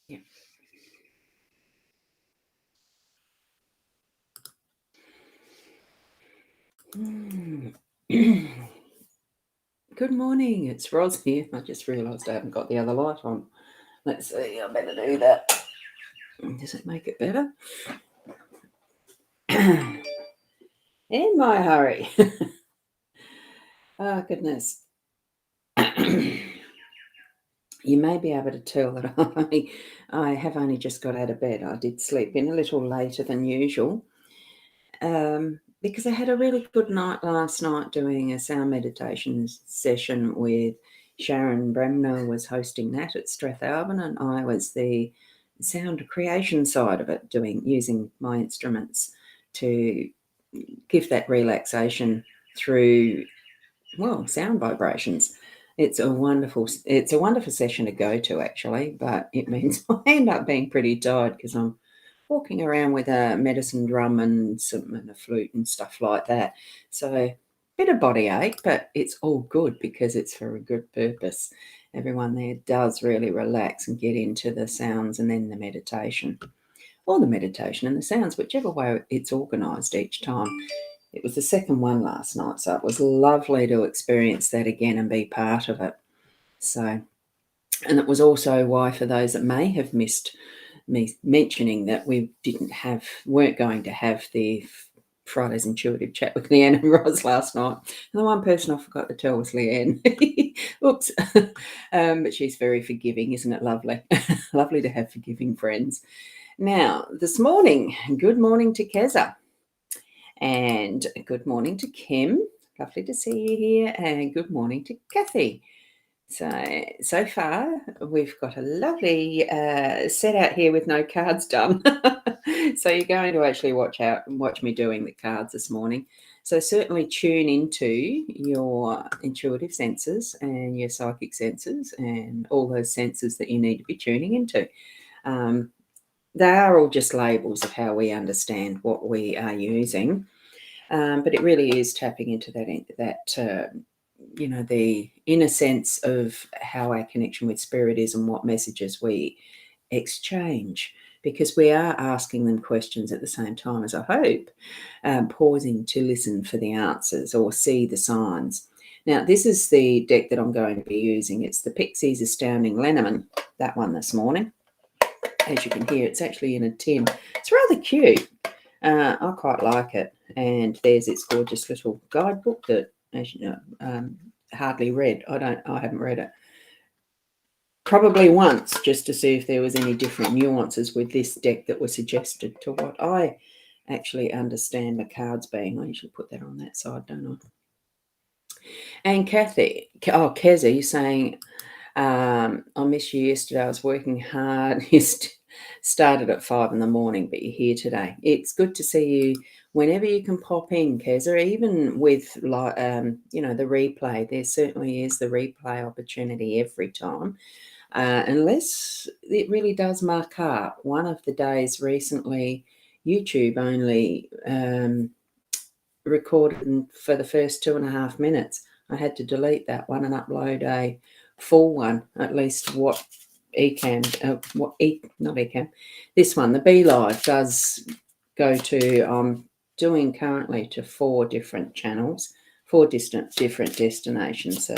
Yeah. Good morning, it's Ros here. I just realised I haven't got the other light on. Let's see, I better do that. Does it make it better? In my hurry. Oh, goodness. You may be able to tell that I have only just got out of bed. I did sleep in a little later than usual because I had a really good night last night doing a sound meditation session with Sharon Bremner was hosting that at Strathalbyn, and I was the sound creation side of it, using my instruments to give that relaxation through sound vibrations. It's a wonderful session to go to, actually, but it means I end up being pretty tired because I'm walking around with a medicine drum and a flute and stuff like that. So bit of body ache, but it's all good because it's for a good purpose. Everyone there does really relax and get into the sounds and then the meditation, or the meditation and the sounds, whichever way it's organised each time. It was the second one last night, so it was lovely to experience that again and be part of it. So, and it was also why, for those that may have missed me mentioning that we weren't going to have the Friday's intuitive chat with Leanne and Ros last night. And the one person I forgot to tell was Leanne. Oops. But she's very forgiving, isn't it lovely? Lovely to have forgiving friends. Now, this morning, good morning to Keza. And good morning to Kim. Lovely to see you here. And good morning to Kathy. So far, we've got a lovely set out here with no cards done. So you're going to actually watch me doing the cards this morning. So certainly tune into your intuitive senses and your psychic senses and all those senses that you need to be tuning into. They are all just labels of how we understand what we are using. But it really is tapping into that the inner sense of how our connection with spirit is and what messages we exchange, because we are asking them questions at the same time as, I hope, pausing to listen for the answers or see the signs. Now, this is the deck that I'm going to be using. It's the Pixies Astounding Lenormand, that one this morning. As you can hear, it's actually in a tin. It's rather cute. I quite like it. And there's its gorgeous little guidebook that, as you know, hardly read. I haven't read it. Probably once, just to see if there was any different nuances with this deck that were suggested to what I actually understand the cards being. I usually put that on that side, don't I? And Kathy, Keza, you're saying, I missed you yesterday. I was working hard. You started at 5 a.m, but you're here today. It's good to see you whenever you can pop in, Keza, even with the replay. There certainly is the replay opportunity every time, unless it really does mark up. One of the days recently, YouTube only recorded for the first 2.5 minutes. I had to delete that one and upload a full one, at least what not Ecamm, this one, the Be Live, does go to. I'm doing currently to 4 different channels, 4 different destinations. So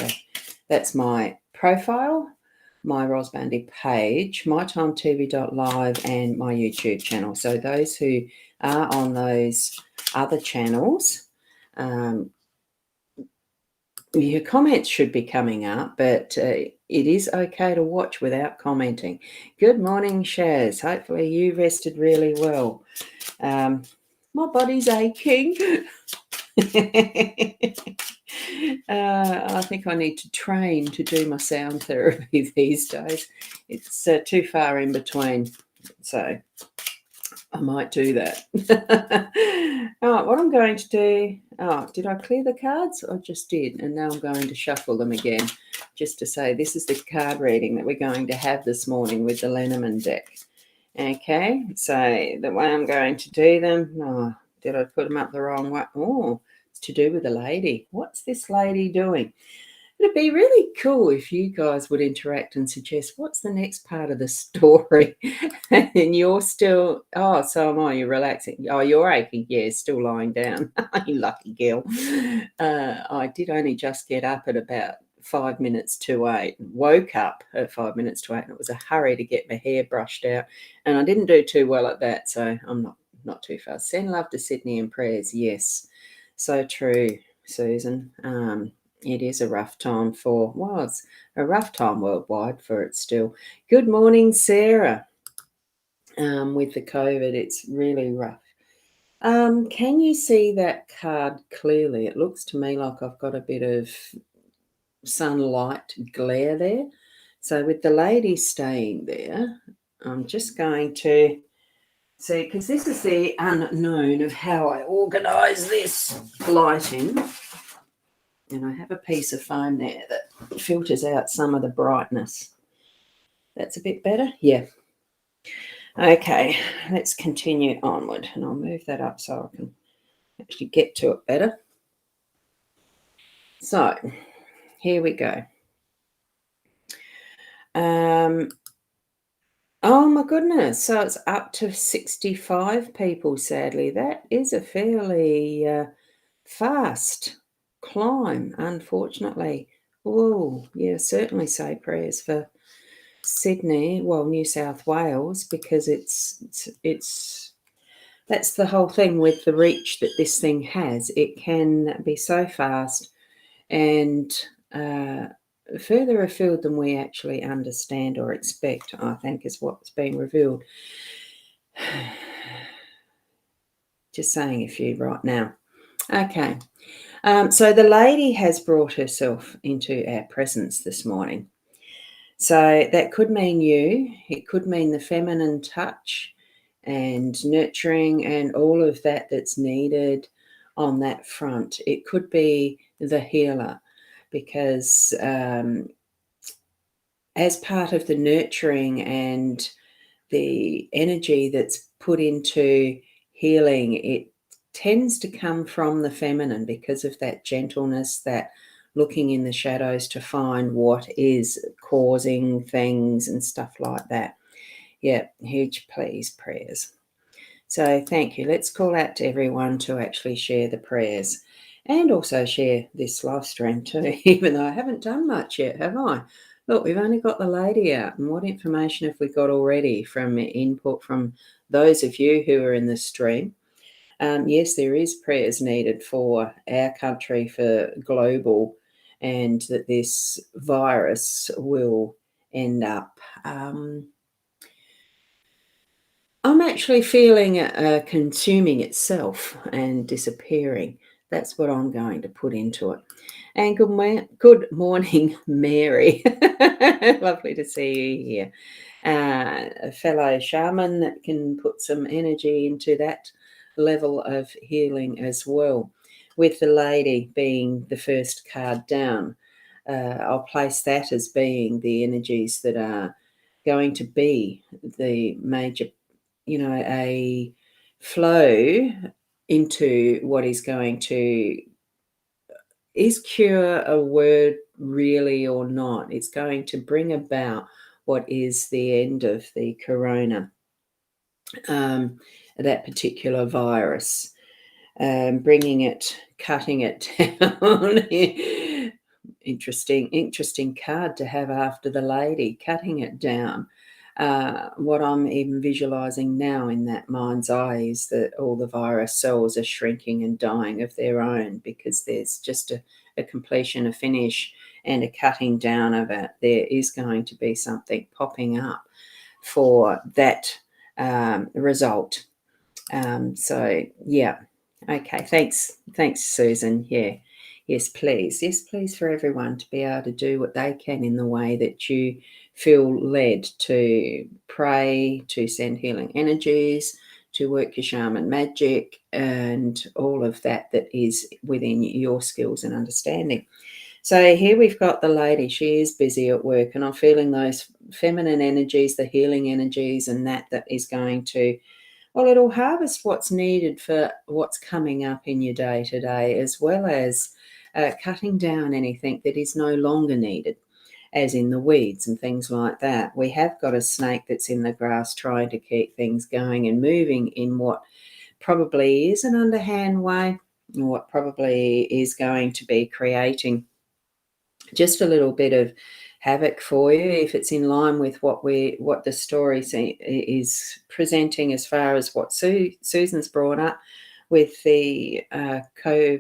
that's my profile, my rosboundy page, mytimetv.live, and my YouTube channel. So those who are on those other channels, your comments should be coming up, but it is okay to watch without commenting. Good morning, Shaz. Hopefully you rested really well. My body's aching. I think I need to train to do my sound therapy these days. It's too far in between, so I might do that. All right, what I'm going to do, did I clear the cards? I just did, and now I'm going to shuffle them again, just to say this is the card reading that we're going to have this morning with the Lenormand deck. Okay, so the way I'm going to do them, did I put them up the wrong way? Oh, it's to do with a lady. What's this lady doing? It'd be really cool if you guys would interact and suggest what's the next part of the story. And you're still, oh, so am I. You're relaxing. Oh, you're aching. Yeah, still lying down. You lucky girl. I did only just get up at about 5 minutes to 8. Woke up at 5 minutes to 8, and it was a hurry to get my hair brushed out. And I didn't do too well at that, so I'm not too fast. Send love to Sydney and prayers. Yes, so true, Susan. It is a rough time it's a rough time worldwide for it still. Good morning, Sarah. With the COVID, it's really rough. Can you see that card clearly? It looks to me like I've got a bit of sunlight glare there. So with the lady staying there, I'm just going to see, because this is the unknown of how I organise this lighting. And I have a piece of foam there that filters out some of the brightness. That's a bit better? Yeah. Okay, let's continue onward. And I'll move that up so I can actually get to it better. So, here we go. Oh my goodness, so it's up to 65 people, sadly. That is a fairly fast climb, unfortunately. Oh, yeah, certainly say prayers for Sydney, well, New South Wales, because it's that's the whole thing with the reach that this thing has. It can be so fast and further afield than we actually understand or expect, I think, is what's being revealed. Just saying a few right now. Okay. So the lady has brought herself into our presence this morning. So that could mean you. It could mean the feminine touch and nurturing and all of that that's needed on that front. It could be the healer, because as part of the nurturing and the energy that's put into healing, it tends to come from the feminine because of that gentleness, that looking in the shadows to find what is causing things and stuff like that. Yeah, huge please prayers. So thank you. Let's call out to everyone to actually share the prayers and also share this live stream too, even though I haven't done much yet, have I? Look, we've only got the lady out, and what information have we got already from input from those of you who are in the stream? Yes, there is prayers needed for our country, for global, and that this virus will end up. I'm actually feeling consuming itself and disappearing. That's what I'm going to put into it. And good morning, Mary. Lovely to see you here. A fellow shaman that can put some energy into that level of healing as well. With the lady being the first card down, I'll place that as being the energies that are going to be the major, a flow into what is going to, is cure a word really or not? It's going to bring about what is the end of the corona, that particular virus, cutting it down. Interesting card to have after the lady, cutting it down. What I'm even visualizing now in that mind's eye is that all the virus cells are shrinking and dying of their own, because there's just a completion, a finish, and a cutting down of it. There is going to be something popping up for that result. So yeah. Okay, thanks, Susan. Yeah, yes, please, for everyone to be able to do what they can in the way that you feel led to pray, to send healing energies, to work your shaman magic, and all of that is within your skills and understanding. So here we've got the lady. She is busy at work, and I'm feeling those feminine energies, the healing energies, and that is going to, well, it'll harvest what's needed for what's coming up in your day to day, as well as cutting down anything that is no longer needed, as in the weeds and things like that. We have got a snake that's in the grass trying to keep things going and moving in what probably is an underhand way, or what probably is going to be creating just a little bit of havoc for you if it's in line with what the story is presenting, as far as what Susan's brought up with the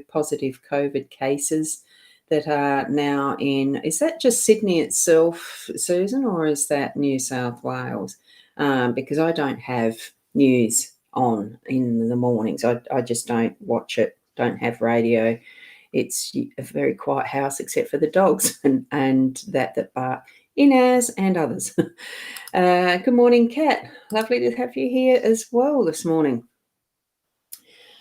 positive COVID cases that are now in. Is that just Sydney itself, Susan, or is that New South Wales? Because I don't have news on in the mornings. I just don't watch it, don't have radio. It's a very quiet house except for the dogs and that bark, Inez and others. Good morning, Kat. Lovely to have you here as well this morning.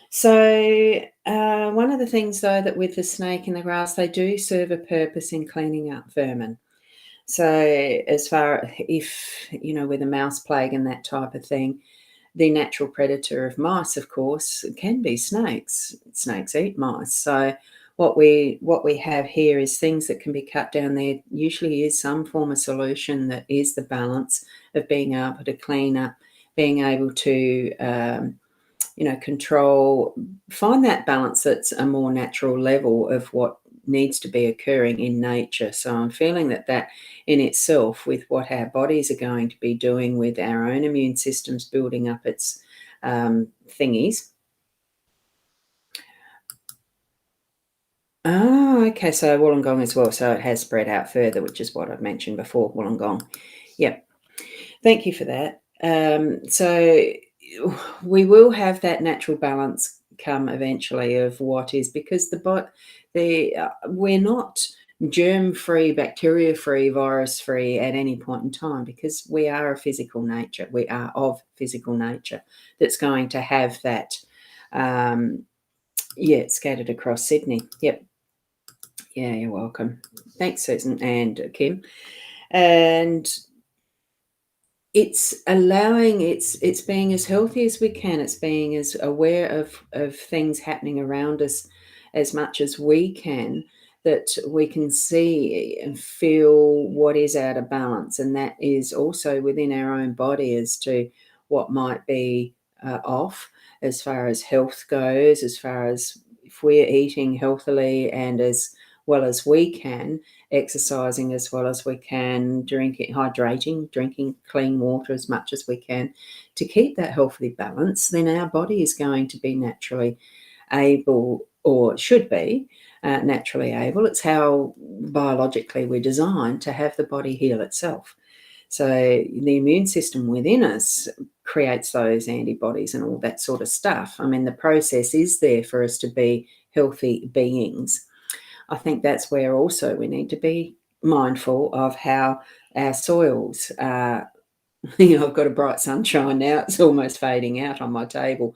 So one of the things, though, that with the snake in the grass, they do serve a purpose in cleaning up vermin. So as far if, with a mouse plague and that type of thing, the natural predator of mice, of course, can be snakes. Snakes eat mice. So what we have here is things that can be cut down. There usually is some form of solution that is the balance of being able to clean up, being able to control, find that balance that's a more natural level of what needs to be occurring in nature. So I'm feeling that in itself, with what our bodies are going to be doing with our own immune systems building up its thingies. Oh, okay. So Wollongong as well. So it has spread out further, which is what I've mentioned before, Wollongong. Yep. Thank you for that. So we will have that natural balance come eventually of what is, because we're not germ-free, bacteria-free, virus-free at any point in time, because we are a physical nature. We are of physical nature that's going to have that, scattered across Sydney. Yep. Yeah, you're welcome. Thanks, Susan and Kim. And it's allowing, it's being as healthy as we can. It's being as aware of things happening around us as much as we can, that we can see and feel what is out of balance. And that is also within our own body as to what might be off, as far as health goes, as far as if we're eating healthily and as well as we can, exercising as well as we can, hydrating, drinking clean water as much as we can to keep that healthy balance, then our body is going to be naturally able, or should be naturally able. It's how biologically we're designed to have the body heal itself. So the immune system within us creates those antibodies and all that sort of stuff. I mean, the process is there for us to be healthy beings. I think that's where also we need to be mindful of how our soils are. I've got a bright sunshine now. It's almost fading out on my table.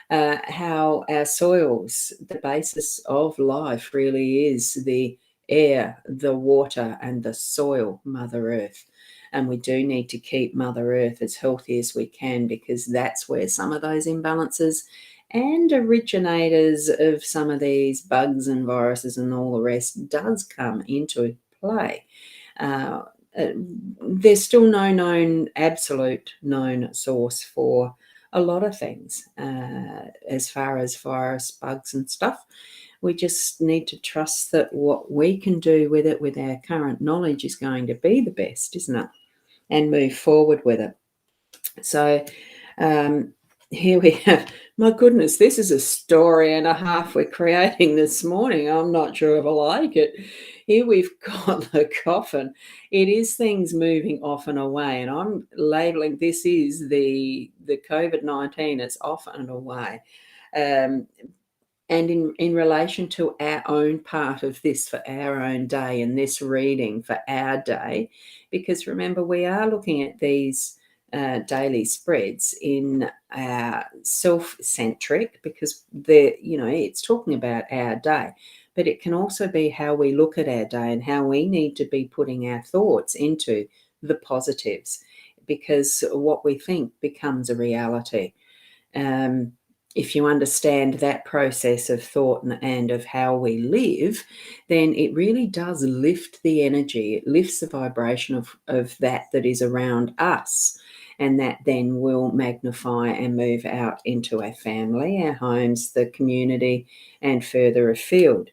How our soils, the basis of life really is the air, the water, and the soil, Mother Earth. And we do need to keep Mother Earth as healthy as we can, because that's where some of those imbalances and originators of some of these bugs and viruses and all the rest does come into play. There's still no absolute known source for a lot of things as far as virus, bugs and stuff. We just need to trust that what we can do with it, with our current knowledge, is going to be the best, isn't it? And move forward with it. So here we have, my goodness, this is a story and a half we're creating this morning. I'm not sure if I like it. Here we've got the coffin. It is things moving off and away, and I'm labeling this is the COVID-19. It's off and away. And in relation to our own part of this for our own day, and this reading for our day, because remember, we are looking at these daily spreads in self-centric, because it's talking about our day, but it can also be how we look at our day and how we need to be putting our thoughts into the positives, because what we think becomes a reality. if you understand that process of thought and of how we live, then it really does lift the energy. It lifts the vibration of that is around us. And that then will magnify and move out into our family, our homes, the community, and further afield.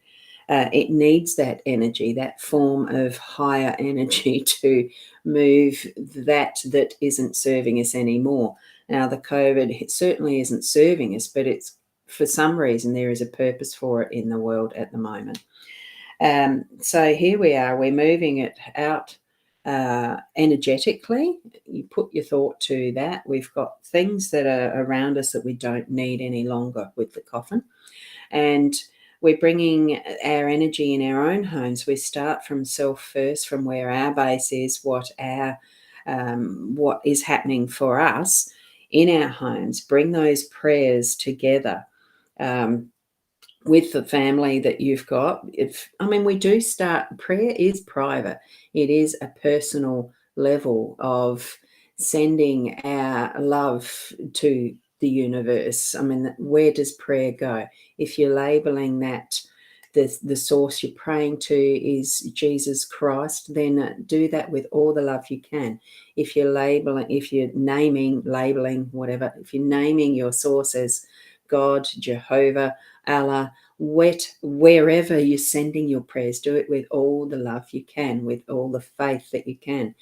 It needs that energy, that form of higher energy to move that isn't serving us anymore. Now, the COVID, it certainly isn't serving us, but it's for some reason there is a purpose for it in the world at the moment. So here we are, we're moving it out energetically. You put your thought to that. We've got things that are around us that we don't need any longer with the coffin. And we're bringing our energy in our own homes. We start from self first, from where our base is, what is happening for us in our homes. Bring those prayers together with the family that you've got. We do start. Prayer is private. It is a personal level of sending our love to the universe. Where does prayer go? If you're labeling that the source you're praying to is Jesus Christ, then do that with all the love you can. If you're naming your source as God, Jehovah, Allah, wherever you're sending your prayers, do it with all the love you can, with all the faith that you can.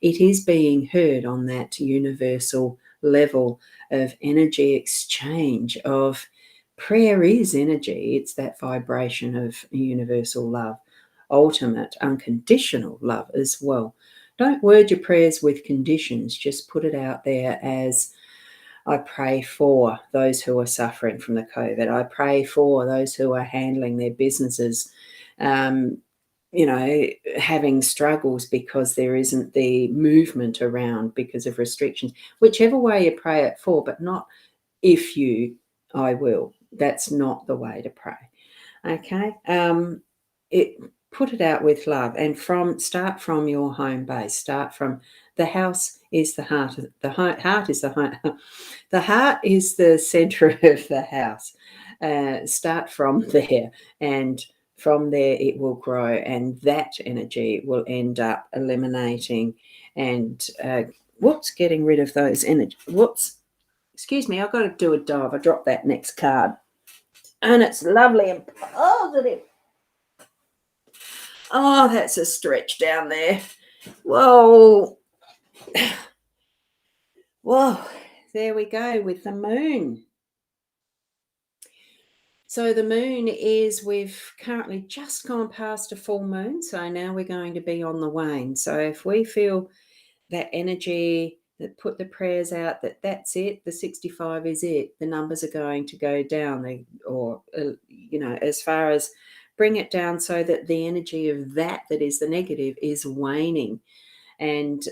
It is being heard on that universal level of energy exchange. Of prayer is energy. It's that vibration of universal love, ultimate, unconditional love as well. Don't word your prayers with conditions. Just put it out there as, I pray for those who are suffering from the COVID. I pray for those who are handling their businesses, having struggles because there isn't the movement around because of restrictions. Whichever way you pray it for, but not if you, I will. That's not the way to pray. Okay? Put it out with love, and start from your home base. Start from the house is the heart. The heart is the heart. The heart is the center of the house. Start from there, and from there it will grow, and that energy will end up eliminating and getting rid of those energy. Excuse me, I've got to do a dive. I dropped that next card, and it's lovely and positive. Oh, that's a stretch down there. Whoa. Whoa, there we go with the moon. So the moon we've currently just gone past a full moon, so now we're going to be on the wane. So if we feel that energy, that put the prayers out, that's it, the 65 is it, the numbers are going to go down, as far as bring it down so that the energy of that is the negative is waning, and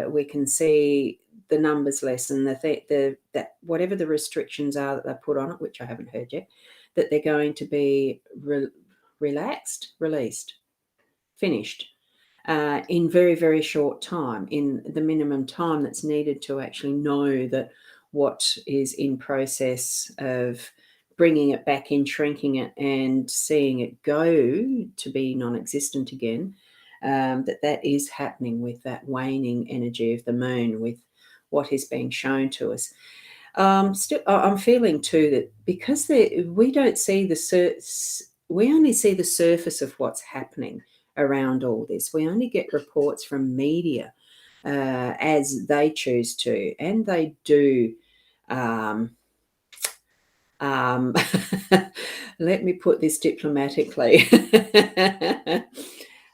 we can see the numbers lessen, that whatever the restrictions are that they put on it, which I haven't heard yet, that they're going to be relaxed, released, finished in very, very short time, in the minimum time that's needed to actually know that what is in process of bringing it back in, shrinking it, and seeing it go to be non-existent again, that is happening with that waning energy of the moon, with what is being shown to us. Still, I'm feeling too that because we don't see we only see the surface of what's happening around all this. We only get reports from media as they choose to, and they do. Let me put this diplomatically.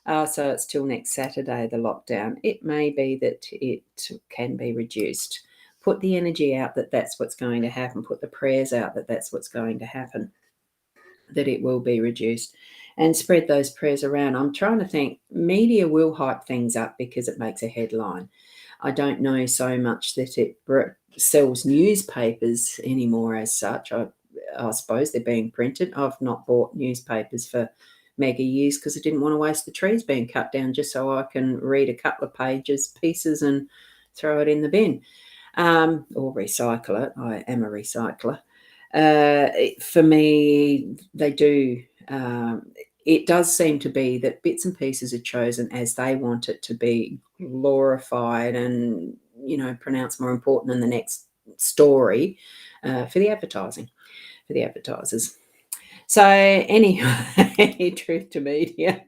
So it's till next Saturday, the lockdown. It may be that it can be reduced. Put the energy out that that's what's going to happen. Put the prayers out that that's what's going to happen, that it will be reduced, and spread those prayers around. I'm trying to think. Media will hype things up because it makes a headline. I don't know so much that it sells newspapers anymore as such. I suppose they're being printed. I've not bought newspapers for mega years because I didn't want to waste the trees being cut down just so I can read a couple of pieces and throw it in the bin, or recycle it. I am a recycler. For me, they do. It does seem to be that bits and pieces are chosen as they want it to be glorified and, pronounced more important than the next story for the advertising, for the advertisers. So anyway, truth to media.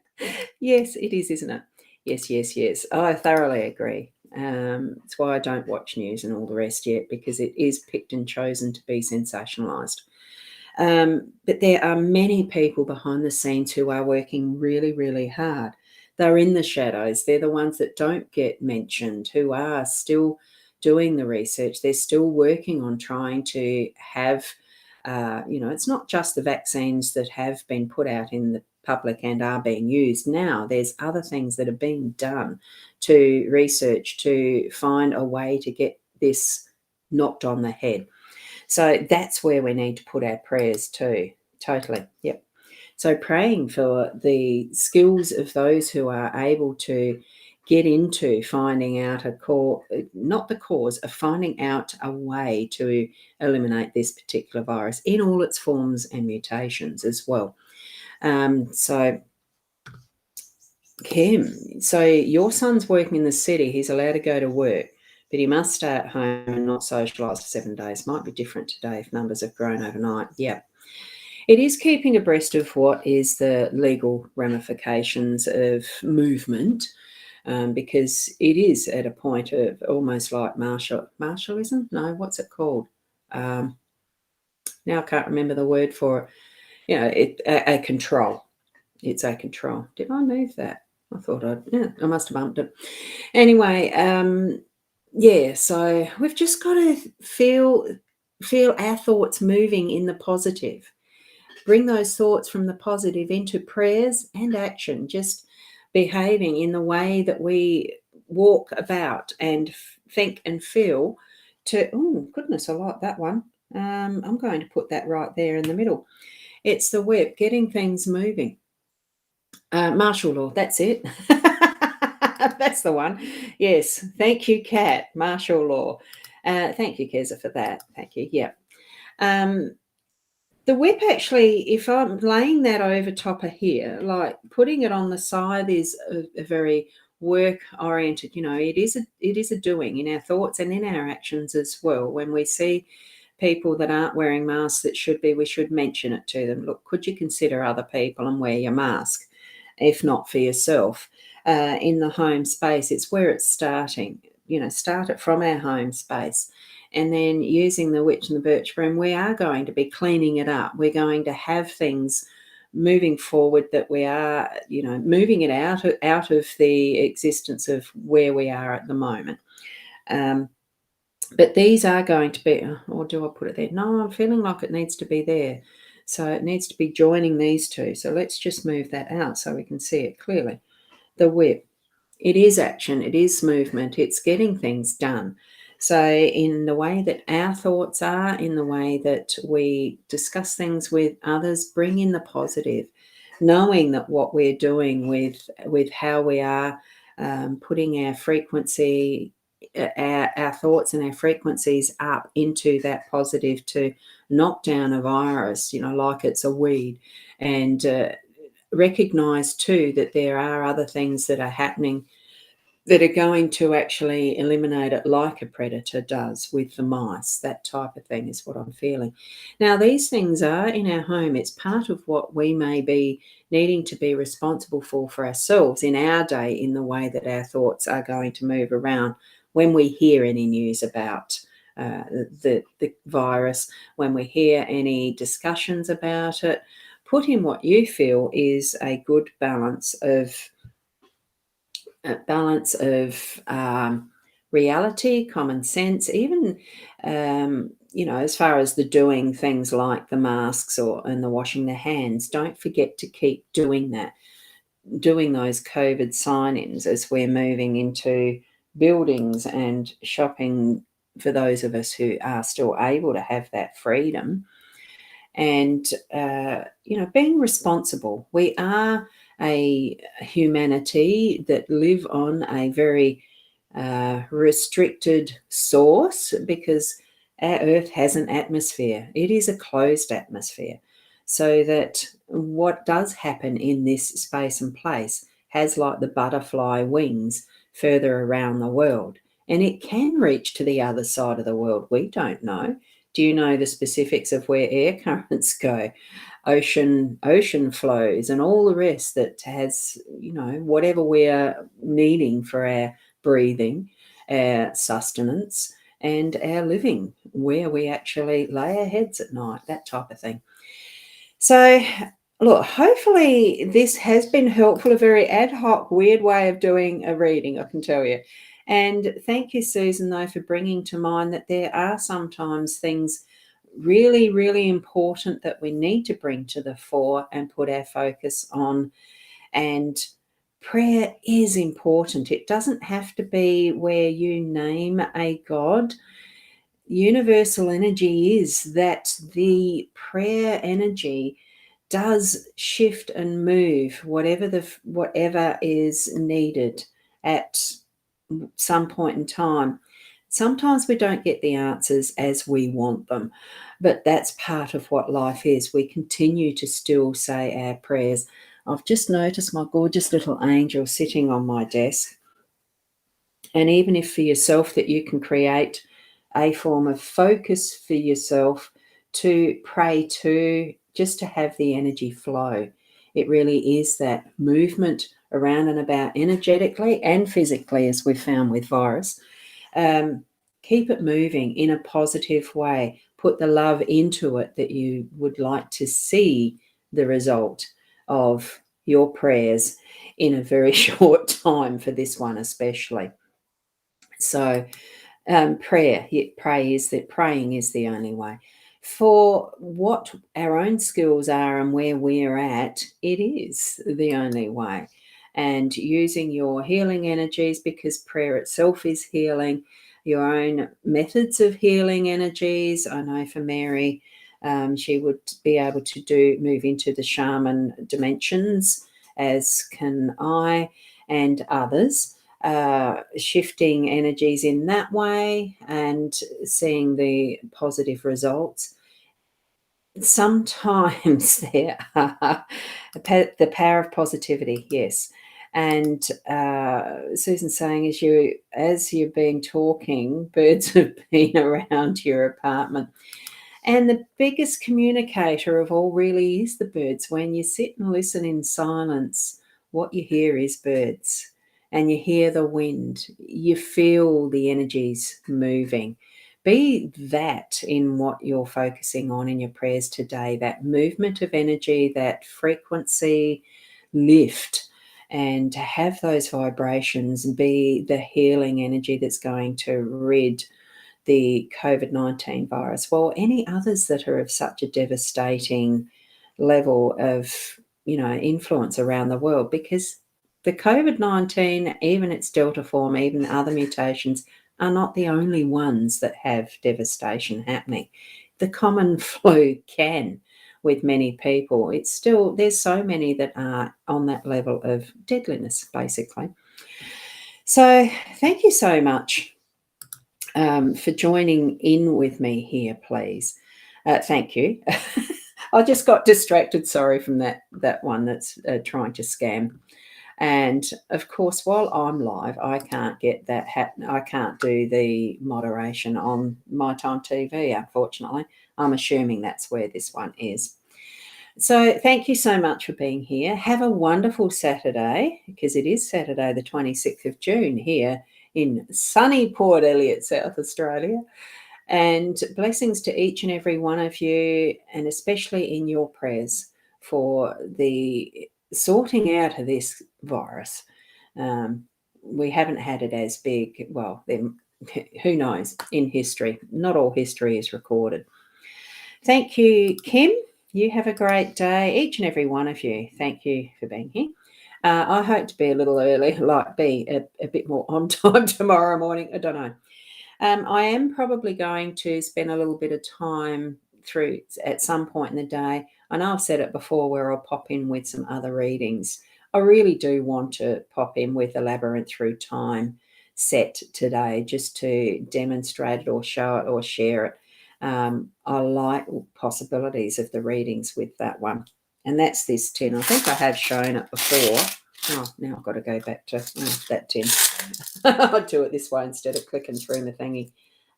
Yes, it is, isn't it? Yes, yes, yes. I thoroughly agree. It's why I don't watch news and all the rest yet, because it is picked and chosen to be sensationalised. But there are many people behind the scenes who are working really, really hard. They're in the shadows. They're the ones that don't get mentioned, who are still doing the research. They're still working on trying to have, it's not just the vaccines that have been put out in the public and are being used now. There's other things that are being done to research to find a way to get this knocked on the head. So that's where we need to put our prayers too. Totally. Yep. So praying for the skills of those who are able to get into finding out not the cause, of finding out a way to eliminate this particular virus in all its forms and mutations as well. So Kim, so your son's working in the city. He's allowed to go to work, but he must stay at home and not socialise for 7 days. Might be different today if numbers have grown overnight. Yeah. It is keeping abreast of what is the legal ramifications of movement, because it is at a point of almost like martialism. No, what's it called? Now I can't remember the word for it. A control. It's a control. Did I move that? I thought I must have bumped it. Anyway, so we've just got to feel our thoughts moving in the positive. Bring those thoughts from the positive into prayers and action, just behaving in the way that we walk about and think and feel oh, goodness, I like that one. I'm going to put that right there in the middle. It's the whip, getting things moving. Martial law, that's it. That's the one. Yes, thank you, Kat. Martial law. Thank you, Keza, for that. Thank you. Yeah. The whip, actually, if I'm laying that over top of here, like putting it on the side is a very work-oriented, it is a doing in our thoughts and in our actions as well. When we see people that aren't wearing masks that should be, we should mention it to them. Look, could you consider other people and wear your mask, if not for yourself? In the home space, it's where it's starting. Start it from our home space. And then using the witch and the birch broom, we are going to be cleaning it up. We're going to have things moving forward that we are, moving it out of the existence of where we are at the moment. But these are going to be, or do I put it there? No, I'm feeling like it needs to be there. So it needs to be joining these two. So let's just move that out so we can see it clearly. The whip. It is action, it is movement, it's getting things done. So in the way that our thoughts are, in the way that we discuss things with others, bring in the positive, knowing that what we're doing with how we are putting our frequency, our thoughts and our frequencies up into that positive to knock down a virus, like it's a weed. And recognize too that there are other things that are happening that are going to actually eliminate it, like a predator does with the mice. That type of thing is what I'm feeling. Now, these things are in our home. It's part of what we may be needing to be responsible for ourselves in our day, in the way that our thoughts are going to move around when we hear any news about the virus, when we hear any discussions about it. Put in what you feel is a good balance of reality, common sense, even as far as the doing things like the masks and the washing their hands. Don't forget to keep doing that, doing those COVID sign-ins as we're moving into buildings and shopping, for those of us who are still able to have that freedom. And, being responsible. We are a humanity that live on a very restricted source, because Our Earth has an atmosphere. It is a closed atmosphere, so that what does happen in this space and place has like the butterfly wings further around the world, and it can reach to the other side of the world. We don't know. Do you know the specifics of where air currents go, ocean flows, and all the rest that has, whatever we're needing for our breathing, our sustenance, and our living, where we actually lay our heads at night, that type of thing. So, look, hopefully this has been helpful, a very ad hoc, weird way of doing a reading, I can tell you. And thank you, Susan, though, for bringing to mind that there are sometimes things really, really important that we need to bring to the fore and put our focus on. And prayer is important. It doesn't have to be where you name a God. Universal energy is that the prayer energy does shift and move whatever is needed at some point in time. Sometimes we don't get the answers as we want them, but that's part of what life is. We continue to still say our prayers. I've just noticed my gorgeous little angel sitting on my desk. And even if for yourself that you can create a form of focus for yourself to pray to, just to have the energy flow. It really is that movement around and about energetically and physically, as we've found with virus. Keep it moving in a positive way. Put the love into it that you would like to see the result of your prayers in a very short time, for this one especially. So praying is the only way. For what our own skills are and where we're at, it is the only way. And using your healing energies, because prayer itself is healing, your own methods of healing energies. I know for Mary, she would be able to move into the shaman dimensions, as can I and others. Shifting energies in that way and seeing the positive results. Sometimes there are the power of positivity, yes. And Susan's saying, as you've been talking, birds have been around your apartment. And the biggest communicator of all really is the birds. When you sit and listen in silence, what you hear is birds, and you hear the wind. You feel the energies moving. Be that in what you're focusing on in your prayers today, that movement of energy, that frequency lift, and to have those vibrations be the healing energy that's going to rid the COVID-19 virus, well, any others that are of such a devastating level of, influence around the world, because the COVID-19, even its Delta form, even other mutations, are not the only ones that have devastation happening. The common flu can, with many people. It's still, there's so many that are on that level of deadliness, basically. So thank you so much for joining in with me here, please. Thank you. I just got distracted, sorry, from that one that's trying to scam. And of course, while I'm live, I can't get that I can't do the moderation on My Time TV, unfortunately. I'm assuming that's where this one is. So thank you so much for being here. Have a wonderful Saturday, because it is Saturday the 26th of June here in sunny Port Elliot, South Australia. And blessings to each and every one of you, and especially in your prayers for the sorting out of this virus. We haven't had it as big, well, who knows, in history. Not all history is recorded. Thank you, Kim. You have a great day, each and every one of you. Thank you for being here. I hope to be a little early, be a bit more on time tomorrow morning. I don't know. I am probably going to spend a little bit of time through at some point in the day. I know I've said it before, where I'll pop in with some other readings. I really do want to pop in with a Labyrinth Through Time set today, just to demonstrate it or show it or share it. I like possibilities of the readings with that one. And that's this tin. I think I have shown it before. Oh, now I've got to go back to that tin. I'll do it this way instead of clicking through my thingy.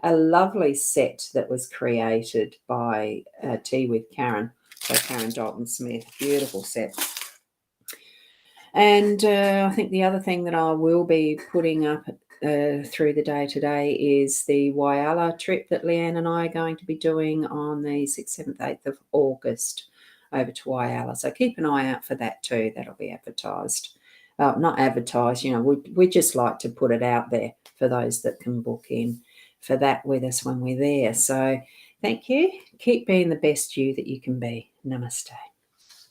A lovely set that was created by Tea with Karen, by Karen Dalton Smith. Beautiful set. And I think the other thing that I will be putting up through the day today is the Whyalla trip that Leanne and I are going to be doing on the 6th, 7th, 8th of August over to Whyalla. So keep an eye out for that too. That'll be advertised. Not advertised, we just like to put it out there for those that can book in for that with us when we're there. So thank you. Keep being the best you that you can be. Namaste.